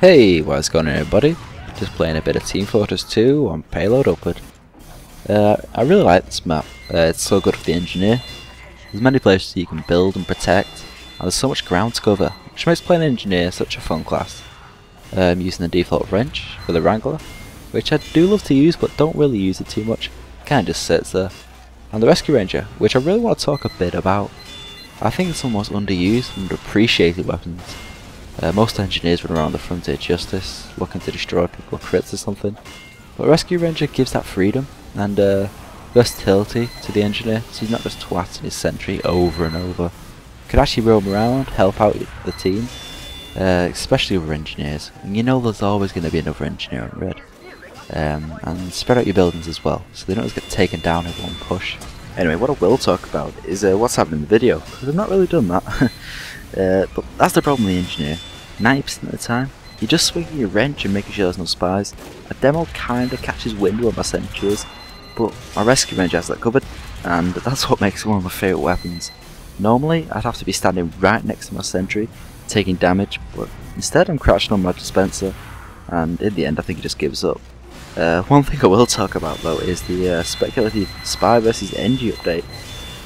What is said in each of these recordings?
Hey, what's going on everybody? Just playing a bit of Team Fortress 2 on Payload Upward. I really like this map. It's so good for the engineer. There's many places you can build and protect, and there's so much ground to cover, which makes playing engineer such a fun class. I'm using the default wrench for the Wrangler, which I do love to use but don't really use it too much. Kinda just sits there. And the Rescue Ranger, which I really want to talk a bit about. I think it's almost underused and underappreciated weapons. Most engineers run around the frontier of justice, looking to destroy people with crits or something. But Rescue Ranger gives that freedom and versatility to the engineer, so he's not just twatting his sentry over and over. He can actually roam around, help out the team, especially with engineers. And you know there's always going to be another engineer on red. And spread out your buildings as well, so they don't just get taken down in one push. Anyway, what I will talk about is what's happened in the video, because I've not really done that. But that's the problem with the engineer. 90% of the time, you're just swinging your wrench and making sure there's no spies. A demo kinda catches wind where my sentry is, but my rescue ranger has that covered, and that's what makes it one of my favourite weapons. Normally, I'd have to be standing right next to my sentry, taking damage, but instead I'm crouching on my dispenser, and in the end I think he just gives up. One thing I will talk about though is the speculative spy versus NG update.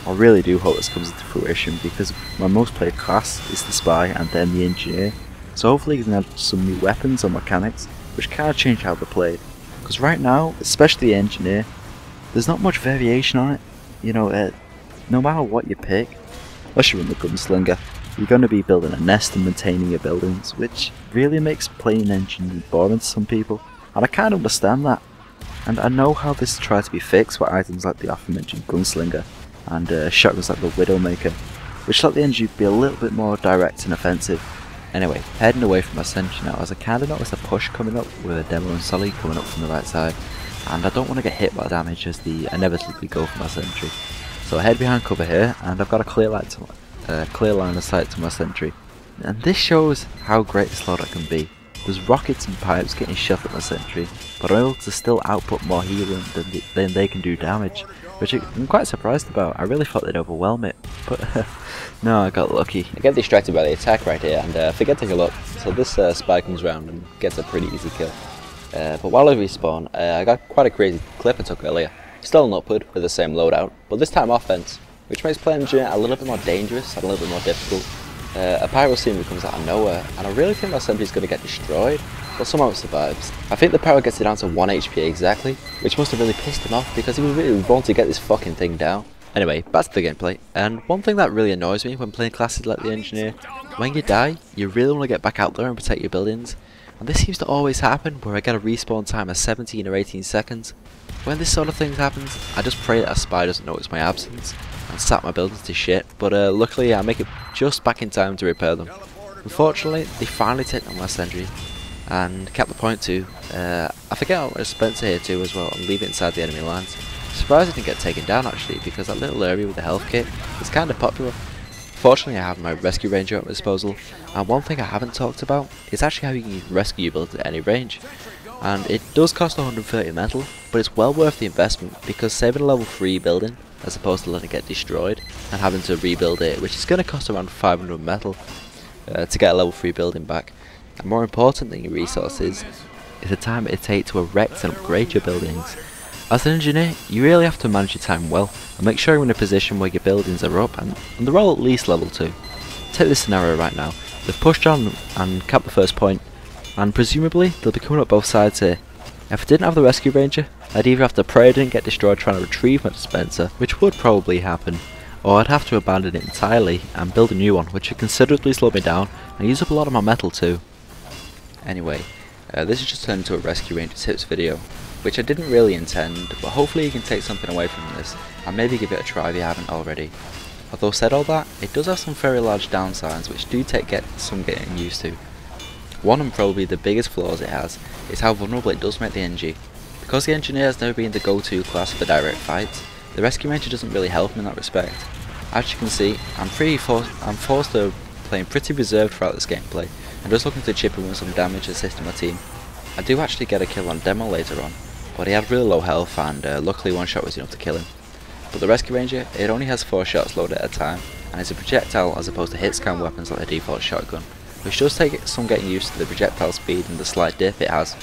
I really do hope this comes into fruition because my most played class is the spy and then the engineer, so hopefully you can add some new weapons or mechanics which kind of change how they're played, because right now, especially the engineer, there's not much variation on it. You know, no matter what you pick, unless you're in the gunslinger, you're going to be building a nest and maintaining your buildings, which really makes playing engineer boring to some people, and I kind of understand that. And I know how this tries to be fixed with items like the aforementioned gunslinger and shotguns like the Widowmaker, which let the engine be a little bit more direct and offensive. Anyway, heading away from my sentry now, as I kinda noticed a push coming up with a demo and Solly coming up from the right side, and I don't want to get hit by damage as they inevitably go for my sentry. So I head behind cover here, and I've got a clear line of sight to my sentry. And this shows how great this loadout can be. There's rockets and pipes getting shot at my sentry, but I'm able to still output more healing than they can do damage, which I'm quite surprised about. I really thought they'd overwhelm it, but no, I got lucky. I get distracted by the attack right here and forget to heal up, so this spy comes around and gets a pretty easy kill. But while I respawn, I got quite a crazy clip I took earlier. Still an upward with the same loadout, but this time offense, which makes playing engineer a little bit more dangerous and a little bit more difficult. A pyro seemingly comes out of nowhere, and I really think my sentry's going to get destroyed, but somehow it survives. I think the pyro gets it down to 1 HP exactly, which must have really pissed him off because he was really wanting to get this fucking thing down. Anyway, back to the gameplay, and one thing that really annoys me when playing classes like the engineer, when you die, you really want to get back out there and protect your buildings, and this seems to always happen where I get a respawn time of 17 or 18 seconds. When this sort of thing happens, I just pray that a spy doesn't notice my absence and sack my buildings to shit, but luckily I make it just back in time to repair them. Unfortunately, they finally take down my sentry and cap the point too. I forget about my dispenser here too as well and leave it inside the enemy lines. Surprised it didn't get taken down actually, because that little area with the health kit is kind of popular. Fortunately I have my rescue ranger at my disposal, and one thing I haven't talked about is actually how you can rescue your build at any range. And it does cost 130 metal, but it's well worth the investment because saving a level 3 building as opposed to letting it get destroyed and having to rebuild it, which is going to cost around 500 metal to get a level 3 building back. And more important than your resources is the time it takes to erect and upgrade your buildings. As an engineer, you really have to manage your time well and make sure you're in a position where your buildings are up and they're all at least level 2. Take this scenario right now. They've pushed on and capped the first point, and presumably they'll be coming up both sides here. If I didn't have the rescue ranger, I'd either have to pray I didn't get destroyed trying to retrieve my dispenser, which would probably happen, or I'd have to abandon it entirely and build a new one, which would considerably slow me down and use up a lot of my metal too. Anyway, this has just turned into a rescue ranger tips video, which I didn't really intend, but hopefully you can take something away from this and maybe give it a try if you haven't already. Although said all that, it does have some very large downsides which do take some getting used to. One and probably the biggest flaws it has is how vulnerable it does make the NG. Because the engineer has never been the go-to class for direct fights, the rescue ranger doesn't really help him in that respect. As you can see, I'm forced to playing pretty reserved throughout this gameplay and just looking to chip in with some damage assisting my team. I do actually get a kill on demo later on, but he had really low health and luckily one shot was enough to kill him. But the rescue ranger, it only has 4 shots loaded at a time and is a projectile as opposed to hit scan weapons like the default shotgun, which does take some getting used to the projectile speed and the slight dip it has,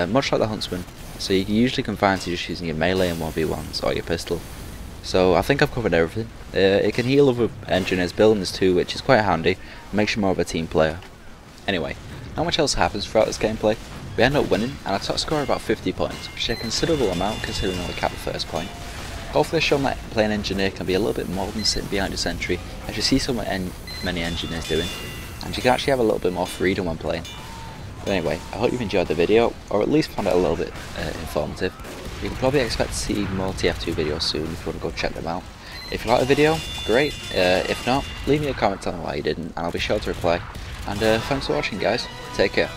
much like the Huntsman, so you usually confine to just using your melee and 1v1s or your pistol. So I think I've covered everything. It can heal other engineers building this too, which is quite handy, and makes you more of a team player. Anyway, not much else happens throughout this gameplay. We end up winning, and our top score about 50 points, which is a considerable amount considering we capped the first point. Hopefully I've shown that playing engineer can be a little bit more than sitting behind a sentry, as you see so many engineers doing, and you can actually have a little bit more freedom when playing. But anyway, I hope you've enjoyed the video, or at least found it a little bit informative. You can probably expect to see more TF2 videos soon if you want to go check them out. If you like the video, great. If not, leave me a comment telling me why you didn't, and I'll be sure to reply. And thanks for watching, guys. Take care.